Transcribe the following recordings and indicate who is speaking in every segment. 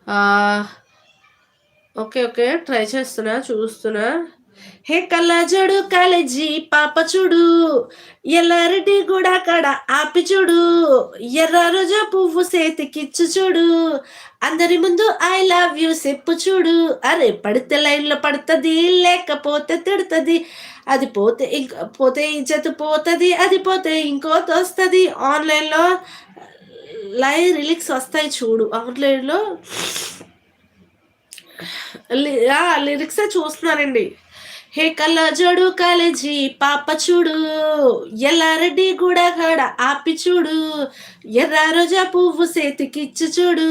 Speaker 1: ఆహ్, okay. Okay. Try చేస్తున్నా. చూస్తున్నా. హే కళ్ళజోడు కాలేజీ పాప చూడు, ఎల్లారెడ్డి గూడ కాడ ఆపి చూడు, ఎర్ర రోజా పువ్వు సేతికిచ్చు చూడు, అందరి ముందు ఐ లవ్ యూ చెప్పు చూడు, అరే పడితే లైన్‌లో పడతది, లేకపోతే తిడతది. అది పోతే పోతే ఇజ్జత్ పోతది, అది పోతే ఇంకోతొస్తది. ఆన్‌లైన్‌లో లైవ్ రిలీక్స్ వస్తాయి చూడు. ఆన్‌లైన్‌లో లిరిక్సే చూస్తున్నానండి. హే కళ్ళజోడు కాలేజీ పాప చూడు, ఎల్లారెడ్డి గూడ కాడ ఆపి చూడు, ఎర్ర రోజా పువ్వు సేతికిచ్చు చూడు,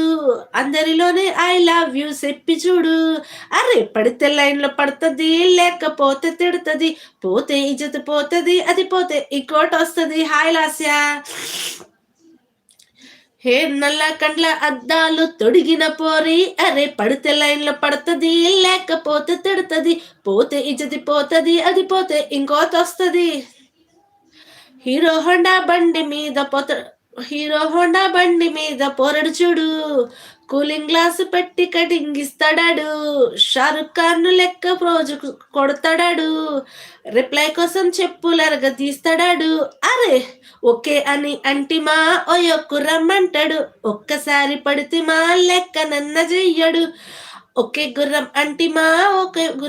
Speaker 1: అందరిలోనే ఐ లవ్ యూ చెప్పి చూడు, అరే పడితే లైన్‌లో పడతది, లేకపోతే తిడతది, పోతే ఇజ్జత్ పోతది, అది పోతే ఇంకోటొస్తది. హాయ్ లాస్య. హే నల్ల కండ్ల అద్దాలు తొడిగిన పోరి, అరే పడితే లైన్‌లో పడతది, లేకపోతే తిడతది, పోతే ఇజ్జతి పోతది, అది పోతే ఇంకోతొస్తది. హీరో హోండా బండి మీద హీరో హోండా బండి మీద పోరడు చూడు, కూలింగ్ గ్లాస్ పెట్టి కటింగ్ ఇస్తాడాడు, షారుఖ్ ఖాన్ లెక్క రోజుకు కొడతాడాడు, రిప్లై కోసం చెప్పులరగ తీస్తాడాడు, అరే ఓకే అని అంటిమా ఓయొక్కు రమ్మంటాడు, ఒక్కసారి పడితిమా లెక్క నన్న చెయ్యడు, ఒకే గుర్రం అంటిమా ఒకే గుర్రం